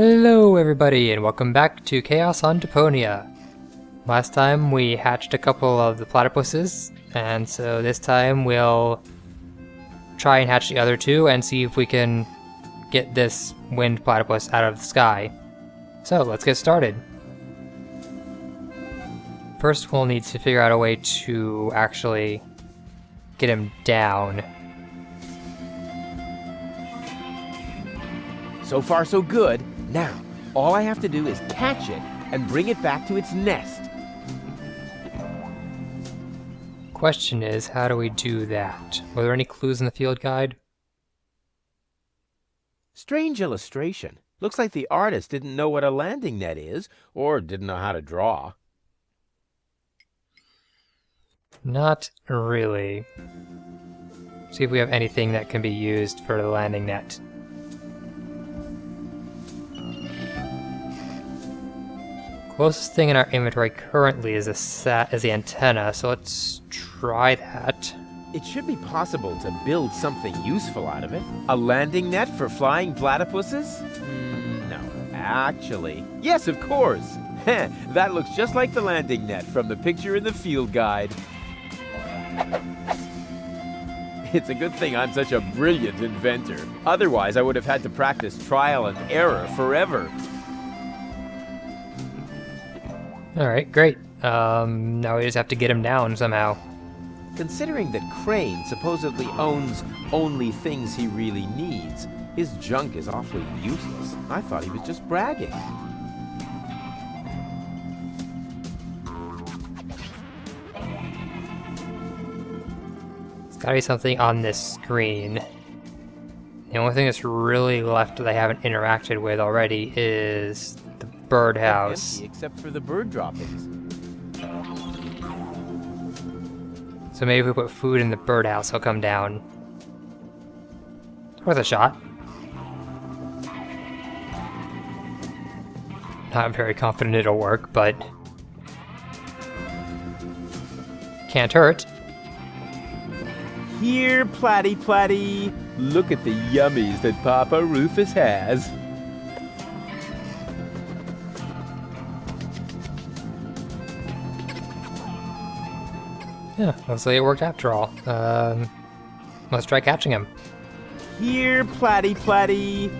Hello everybody and welcome back to Chaos on Deponia. Last time we hatched a couple of the platypuses, and so this time we'll try and hatch the other two and see if we can get this wind platypus out of the sky. So let's get started. First we'll need to figure out a way to actually get him down. So far so good. Now, all I have to do is catch it and bring it back to its nest. Question is, how do we do that? Were there any clues in the field guide? Strange illustration. Looks like the artist didn't know what a landing net is, or didn't know how to draw. Not really. See if we have anything that can be used for the landing net. Closest thing in our inventory currently is the antenna, so let's try that. It should be possible to build something useful out of it. A landing net for flying platypuses? No, actually. Yes, of course. That looks just like the landing net from the picture in the field guide. It's a good thing I'm such a brilliant inventor. Otherwise, I would have had to practice trial and error forever. Alright, great. Now we just have to get him down somehow. Considering that Crane supposedly owns only things he really needs, his junk is awfully useless. I thought he was just bragging. There's gotta be something on this screen. The only thing that's really left that I haven't interacted with already is the birdhouse. Empty except for the bird droppings. So maybe if we put food in the birdhouse, he'll come down. It's worth a shot. Not very confident it'll work, but can't hurt. Here, Platy. Look at the yummies that Papa Rufus has. Yeah, looks like it worked after all. Let's try catching him. Here, Platy.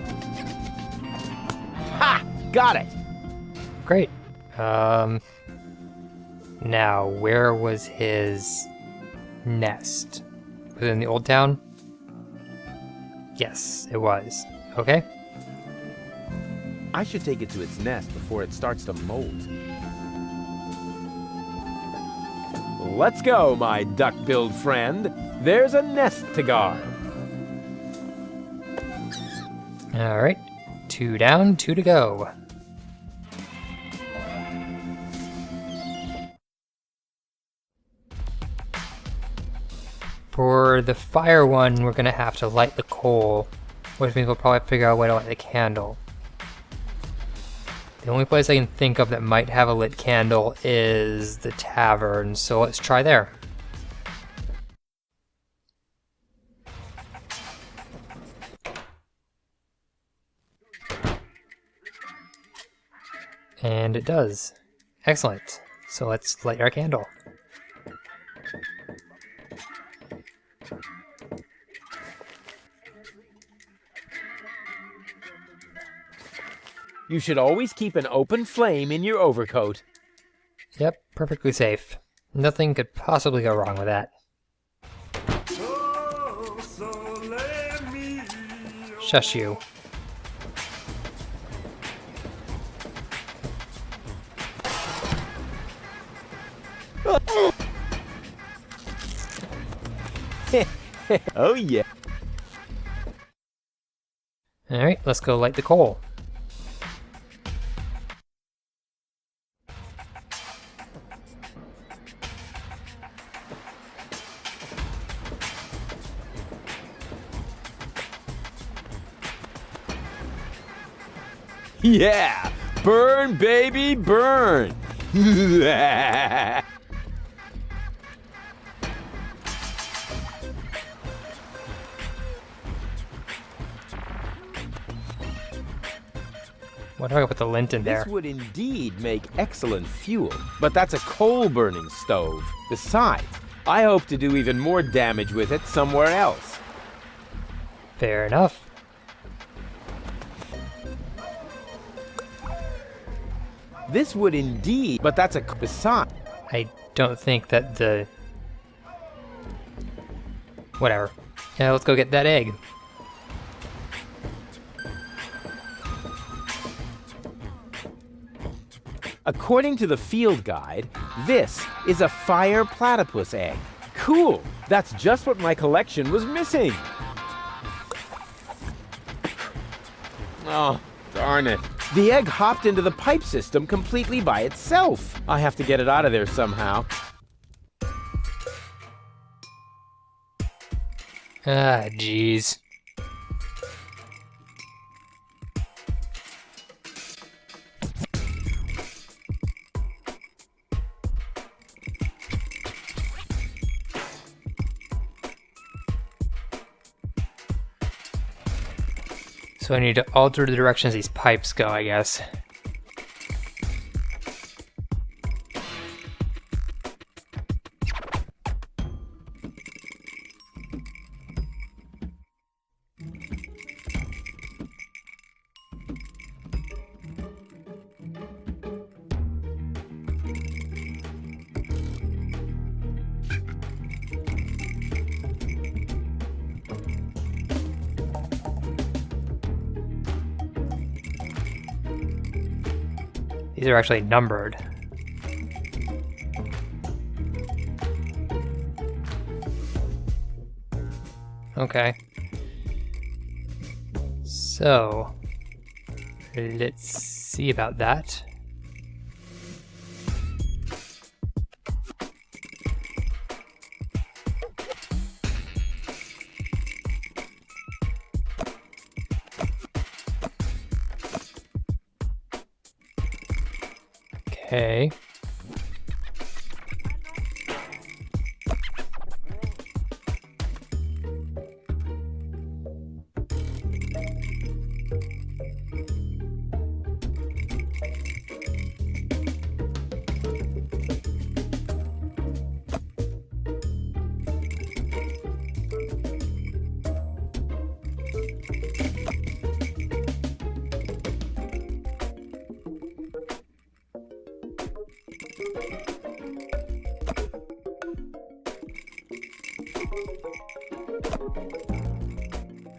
Ha! Got it! Great. Now, where was his nest? Was it in the old town? Yes, it was. Okay. I should take it to its nest before it starts to molt. Let's go, my duck-billed friend. There's a nest to guard. Alright. 2 down, 2 to go. For the fire one, we're gonna have to light the coal, which means we'll probably figure out a way to light the candle. The only place I can think of that might have a lit candle is the tavern, so let's try there. And it does. Excellent. So let's light our candle. You should always keep an open flame in your overcoat. Yep, perfectly safe. Nothing could possibly go wrong with that. Shush you. Oh yeah. Alright, let's go light the coal. Yeah! Burn, baby, burn! What do I put the lint in there? This would indeed make excellent fuel, but that's a coal-burning stove. Besides, I hope to do even more damage with it somewhere else. Fair enough. This would indeed, but that's a besides. I don't think that the... Whatever. Yeah, let's go get that egg. According to the field guide, this is a fire platypus egg. Cool! That's just what my collection was missing! Oh, darn it. The egg hopped into the pipe system completely by itself. I have to get it out of there somehow. Ah, jeez. So I need to alter the directions these pipes go, I guess. These are actually numbered. Okay. So, let's see about that. Okay.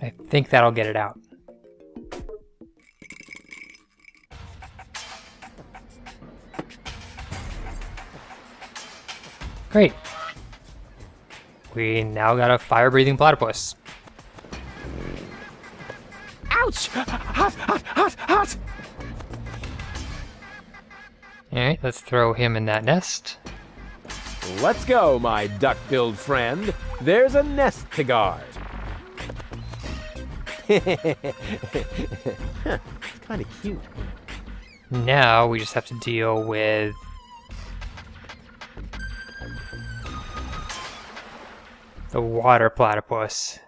I think that'll get it out. Great. We now got a fire-breathing platypus. Ouch! Hot, hot, hot, hot! Alright, let's throw him in that nest. Let's go, my duck-billed friend. There's a nest to guard. It's kind of cute. Now we just have to deal with the water platypus.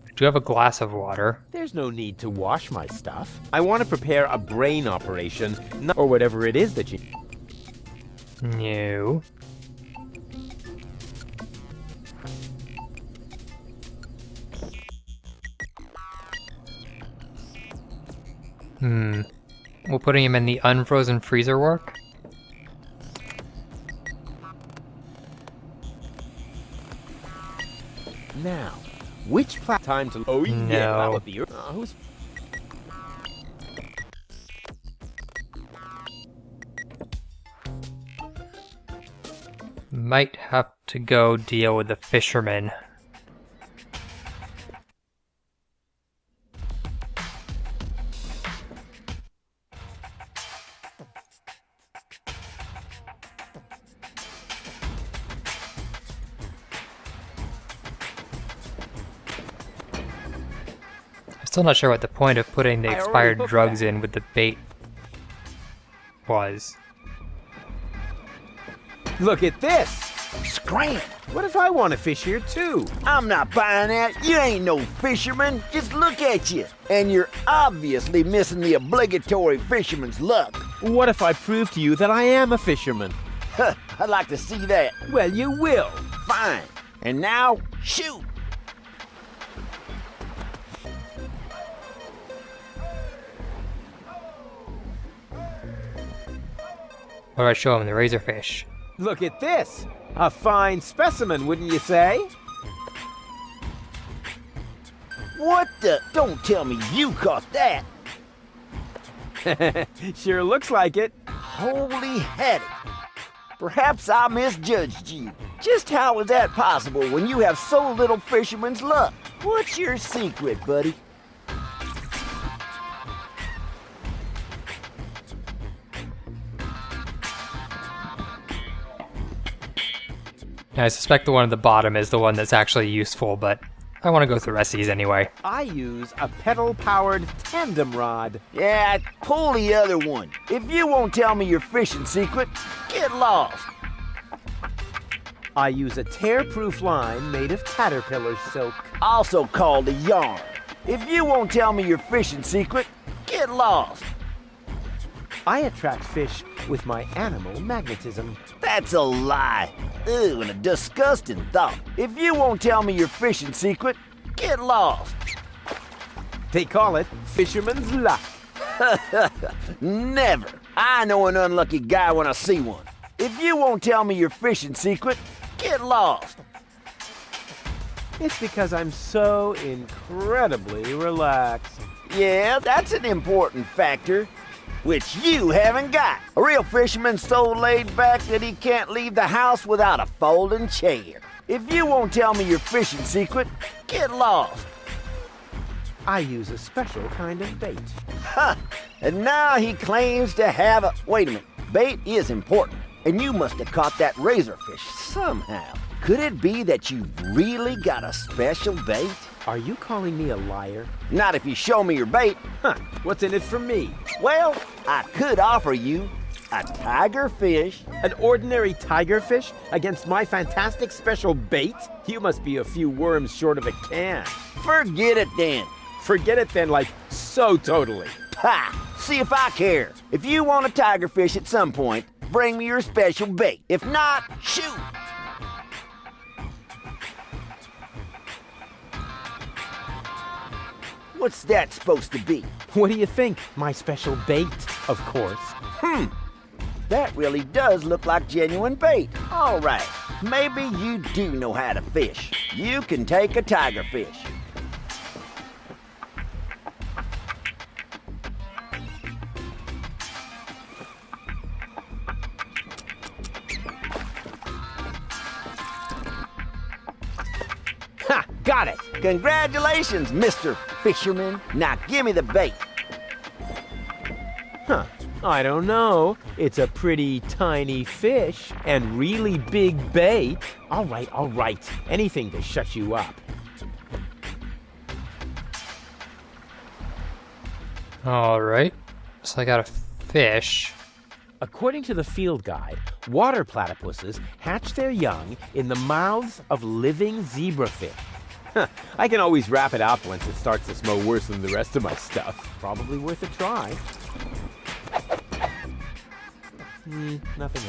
I do have a glass of water. There's no need to wash my stuff. I want to prepare a brain operation, or whatever it is that you... No. Will putting him in the unfrozen freezer work? Now, which time to... Oh, yeah, No. that would be... who's... Might have to go deal with the fisherman. I'm still not sure what the point of putting the I already expired hooked drugs that. in with the bait was. Look at this! Scram! What if I want to fish here too? I'm not buying that. You ain't no fisherman. Just look at you. And you're obviously missing the obligatory fisherman's luck. What if I prove to you that I am a fisherman? Huh, I'd like to see that. Well, you will. Fine. And now, shoot! What do I show him? The razorfish. Look at this. A fine specimen, wouldn't you say? What the? Don't tell me you caught that. Sure looks like it. Holy haddock. Perhaps I misjudged you. Just how is that possible when you have so little fisherman's luck? What's your secret, buddy? I suspect the one at the bottom is the one that's actually useful, but I want to go through the rest of these anyway. I use a pedal-powered tandem rod. Yeah, pull the other one. If you won't tell me your fishing secret, get lost. I use a tear-proof line made of caterpillar silk. Also called a yarn. If you won't tell me your fishing secret, get lost. I attract fish with my animal magnetism. That's a lie. Ew, and a disgusting thought. If you won't tell me your fishing secret, get lost. They call it fisherman's luck. Never. I know an unlucky guy when I see one. If you won't tell me your fishing secret, get lost. It's because I'm so incredibly relaxed. Yeah, that's an important factor, which you haven't got. A real fisherman's so laid back that he can't leave the house without a folding chair. If you won't tell me your fishing secret, get lost. I use a special kind of bait. Ha! And now he claims to have a... Wait a minute. Bait is important, and you must have caught that razorfish somehow. Could it be that you've really got a special bait? Are you calling me a liar? Not if you show me your bait. Huh, what's in it for me? Well, I could offer you a tiger fish. An ordinary tiger fish against my fantastic special bait? You must be a few worms short of a can. Forget it then. Forget it then, like, so totally. Ha! See if I care. If you want a tiger fish at some point, bring me your special bait. If not, shoot! What's that supposed to be? What do you think? My special bait, of course. That really does look like genuine bait. All right, maybe you do know how to fish. You can take a tiger fish. Ha! Got it! Congratulations, Mr. Fisherman. Now give me the bait. Huh. I don't know. It's a pretty tiny fish and really big bait. All right. Anything to shut you up. Alright. So I got a fish. According to the field guide, water platypuses hatch their young in the mouths of living zebrafish. I can always wrap it up once it starts to smell worse than the rest of my stuff. Probably worth a try. Nothing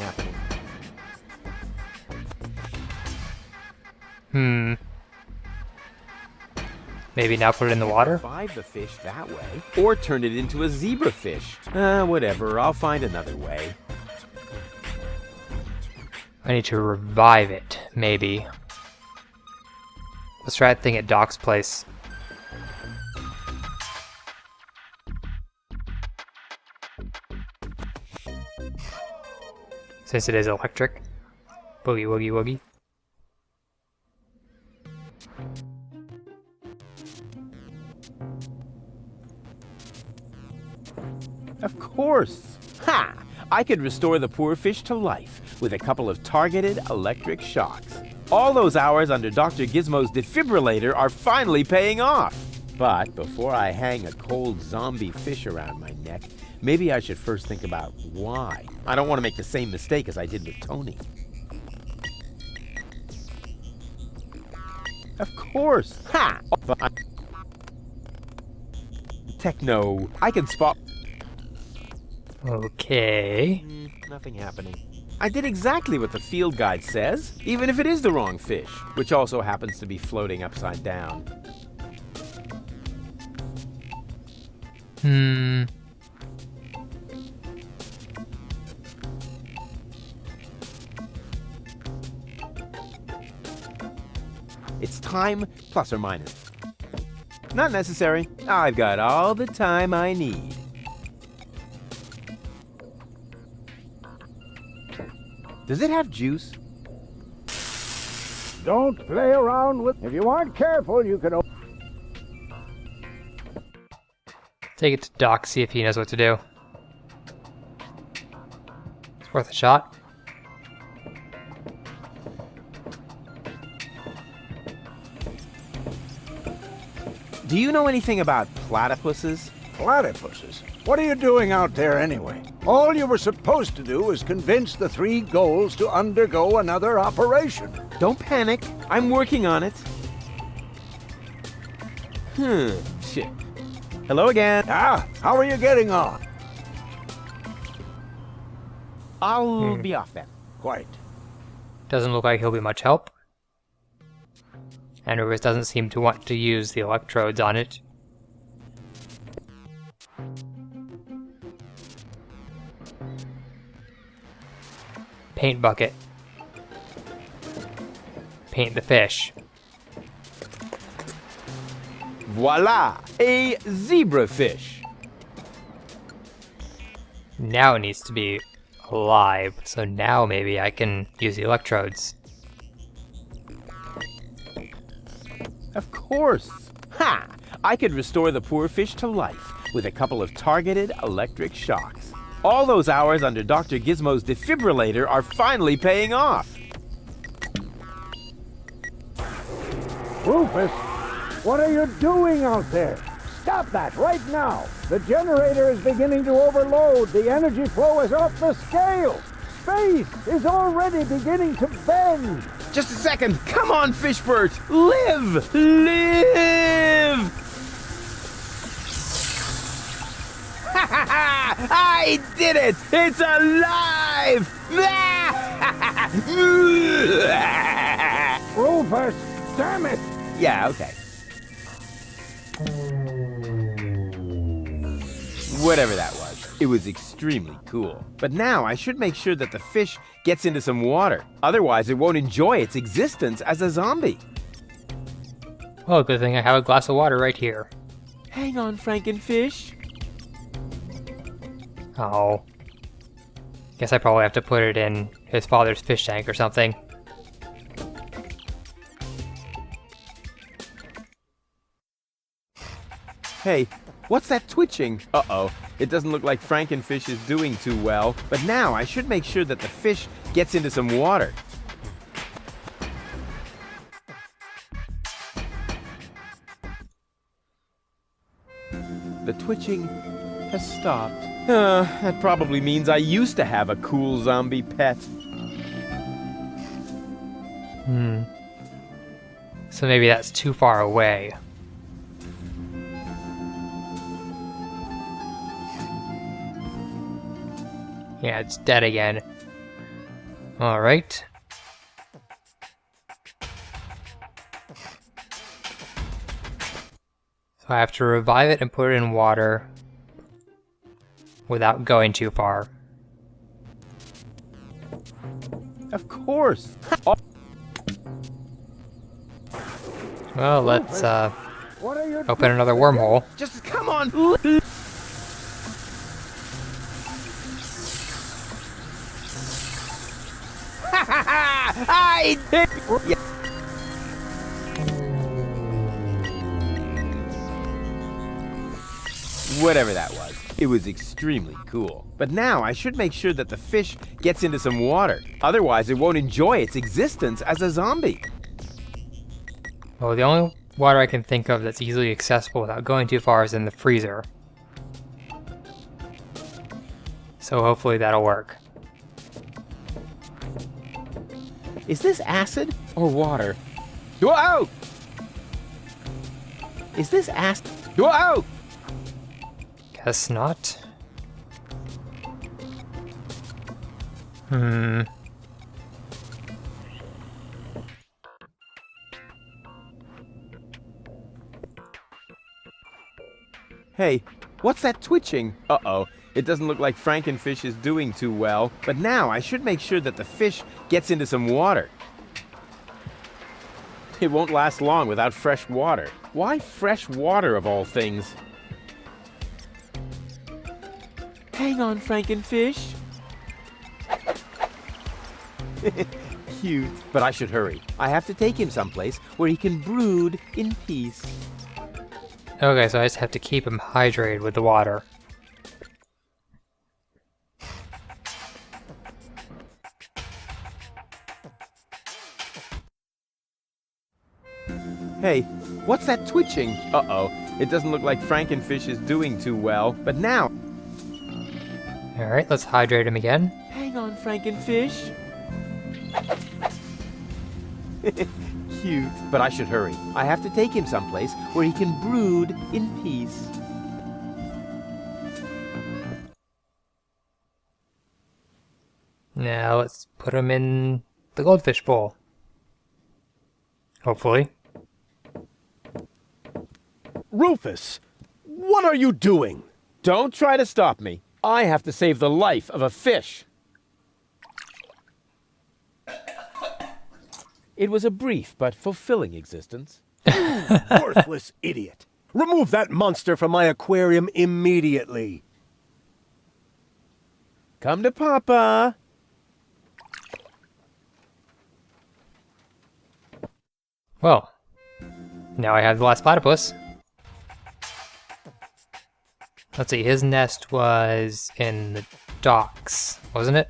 happening. Maybe now put it in the water? Revive the fish that way, or turn it into a zebrafish. Whatever, I'll find another way. I need to revive it, maybe. Let's try that thing at Doc's place. Since it is electric. Boogie woogie woogie. Of course! Ha! I could restore the poor fish to life with a couple of targeted electric shocks. All those hours under Dr. Gizmo's defibrillator are finally paying off. But before I hang a cold zombie fish around my neck, maybe I should first think about why. I don't want to make the same mistake as I did with Tony. Of course. Ha! Techno, I can spot... Okay. Nothing happening. I did exactly what the field guide says, even if it is the wrong fish, which also happens to be floating upside down. It's time, plus or minus. Not necessary. I've got all the time I need. Does it have juice? Don't play around with... If you aren't careful, you can... Take it to Doc, see if he knows what to do. It's worth a shot. Do you know anything about platypuses? Platypuses? What are you doing out there anyway? All you were supposed to do was convince the 3 goals to undergo another operation. Don't panic. I'm working on it. Shit. Hello again. Ah, how are you getting on? I'll be off then. Quite. Doesn't look like he'll be much help. And Rufus doesn't seem to want to use the electrodes on it. Paint bucket. Paint the fish. Voila! A zebrafish. Now it needs to be alive, so now maybe I can use the electrodes. Of course. Ha! I could restore the poor fish to life with a couple of targeted electric shocks. All those hours under Dr. Gizmo's defibrillator are finally paying off. Rufus, what are you doing out there? Stop that right now. The generator is beginning to overload. The energy flow is off the scale. Space is already beginning to bend. Just a second. Come on, Fishbert. Live! Live! Ha ha ha! I did it! It's alive! Rufus, damn it! Yeah, okay. Whatever that was, it was extremely cool. But now I should make sure that the fish gets into some water. Otherwise, it won't enjoy its existence as a zombie. Well, good thing I have a glass of water right here. Hang on, Frankenfish. Oh. Guess I probably have to put it in his father's fish tank or something. Hey, what's that twitching? Uh-oh, it doesn't look like Frankenfish is doing too well. But now I should make sure that the fish gets into some water. The twitching has stopped. That probably means I used to have a cool zombie pet. So maybe that's too far away. Yeah, it's dead again. Alright. So I have to revive it and put it in water without going too far. Of course. Well, let's What are you open another wormhole. Just come on. I did. Yeah. Whatever that was, it was extremely cool. But now I should make sure that the fish gets into some water. Otherwise, it won't enjoy its existence as a zombie. Well, the only water I can think of that's easily accessible without going too far is in the freezer. So hopefully that'll work. Is this acid or water? Whoa! Is this Whoa! Guess not. Hey, what's that twitching? Uh-oh, it doesn't look like Frankenfish is doing too well. But now I should make sure that the fish gets into some water. It won't last long without fresh water. Why fresh water of all things? Hang on, Frankenfish. Cute. But I should hurry. I have to take him someplace where he can brood in peace. Okay, so I just have to keep him hydrated with the water. Hey, what's that twitching? Uh-oh, it doesn't look like Frankenfish is doing too well. But now... Alright, let's hydrate him again. Hang on, Frankenfish. Cute. But I should hurry. I have to take him someplace where he can brood in peace. Now let's put him in the goldfish bowl. Hopefully. Rufus, what are you doing? Don't try to stop me. I have to save the life of a fish. It was a brief but fulfilling existence. Worthless idiot. Remove that monster from my aquarium immediately. Come to Papa. Well, now I have the last platypus. Let's see, his nest was in the docks, wasn't it?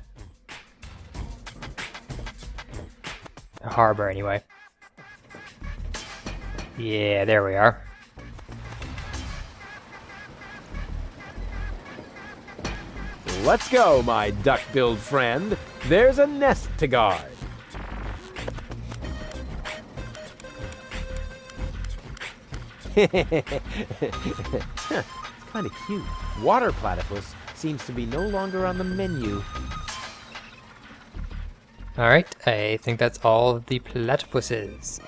A harbor, anyway. Yeah, there we are. Let's go, my duck-billed friend. There's a nest to guard. Kind of cute. Water platypus seems to be no longer on the menu. Alright, I think that's all of the platypuses.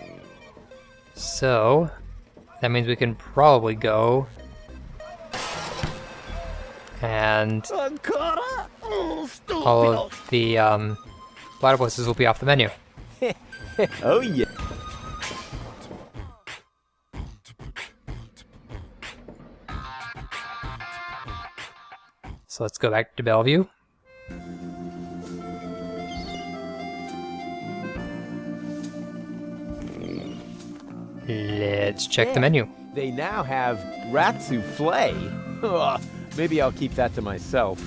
So, that means we can probably go and all of the platypuses will be off the menu. Oh yeah. So let's go back to Bellevue. Let's check the menu. They now have rat souffle. Ugh, maybe I'll keep that to myself.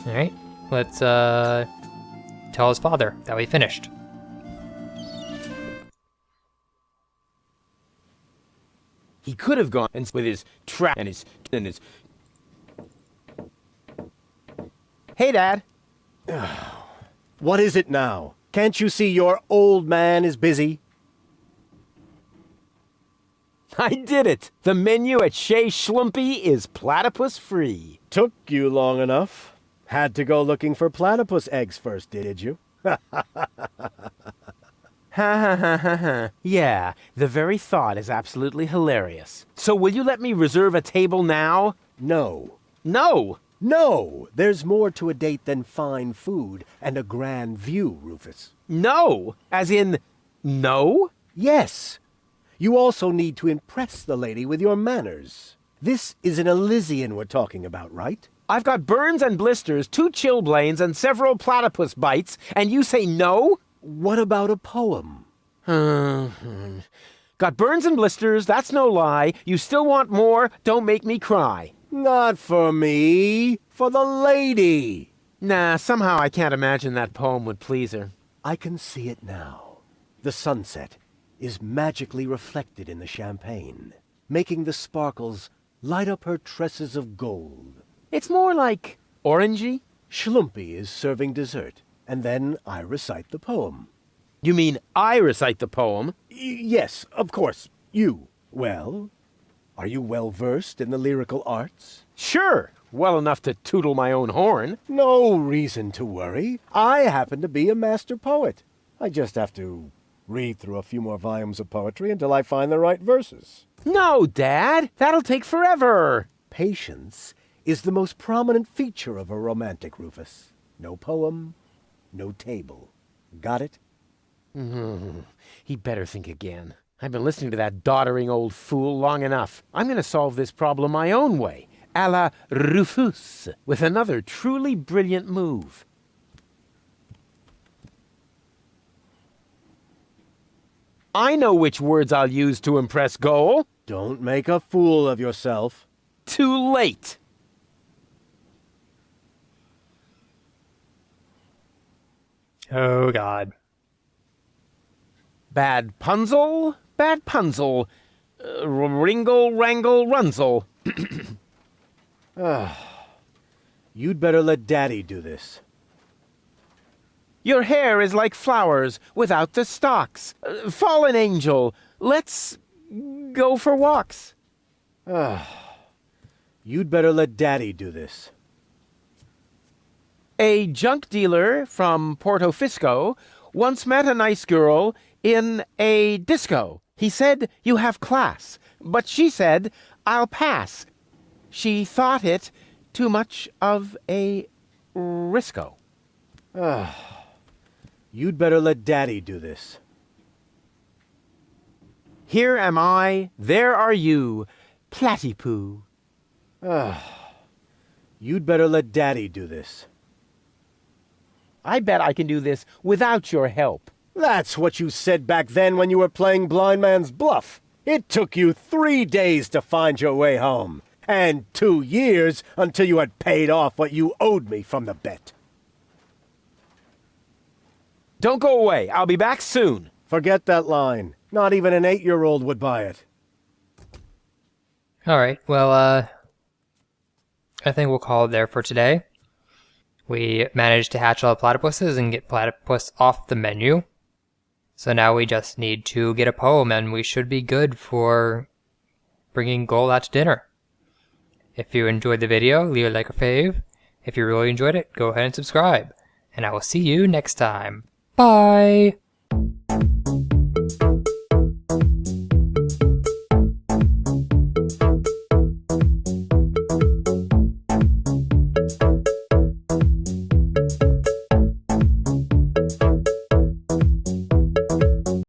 Alright, let's tell his father that we finished. He could have gone with his trap and his. Hey, Dad. What is it now? Can't you see your old man is busy? I did it! The menu at Chez Schlumpy is platypus free. Took you long enough. Had to go looking for platypus eggs first, did you? Ha ha ha ha ha. Yeah, the very thought is absolutely hilarious. So will you let me reserve a table now? No. No! No! There's more to a date than fine food and a grand view, Rufus. No! As in, no? Yes. You also need to impress the lady with your manners. This is an Elysian we're talking about, right? I've got burns and blisters, 2 chilblains, and several platypus bites, and you say no? What about a poem? Got burns and blisters, that's no lie. You still want more? Don't make me cry. Not for me, for the lady. Nah, somehow I can't imagine that poem would please her. I can see it now. The sunset is magically reflected in the champagne, making the sparkles light up her tresses of gold. It's more like orangey. Schlumpy is serving dessert, and then I recite the poem. You mean I recite the poem? Yes, of course, you. Well, are you well versed in the lyrical arts? Sure, well enough to tootle my own horn. No reason to worry. I happen to be a master poet. I just have to read through a few more volumes of poetry until I find the right verses. No, Dad, that'll take forever. Patience is the most prominent feature of a romantic, Rufus. No poem, no table. Got it? He'd better think again. I've been listening to that doddering old fool long enough. I'm going to solve this problem my own way, a la Rufus, with another truly brilliant move. I know which words I'll use to impress Goal. Don't make a fool of yourself. Too late. Oh god. Bad punzel, bad punzel. Ringle, wrangle, runzel. You'd better let Daddy do this. Your hair is like flowers without the stalks. Fallen angel, let's go for walks. You'd better let Daddy do this. A junk dealer from Porto Fisco once met a nice girl in a disco. He said, "You have class." But she said, "I'll pass." She thought it too much of a risco. You'd better let Daddy do this. Here am I, there are you, Platypoo. You'd better let Daddy do this. I bet I can do this without your help. That's what you said back then when you were playing blind man's bluff. It took you 3 days to find your way home, and 2 years until you had paid off what you owed me from the bet. Don't go away. I'll be back soon. Forget that line. Not even an 8-year-old would buy it. Alright, well, I think we'll call it there for today. We managed to hatch all the platypuses and get platypus off the menu. So now we just need to get a poem and we should be good for bringing Goal out to dinner. If you enjoyed the video, leave a like or fave. If you really enjoyed it, go ahead and subscribe. And I will see you next time. Bye!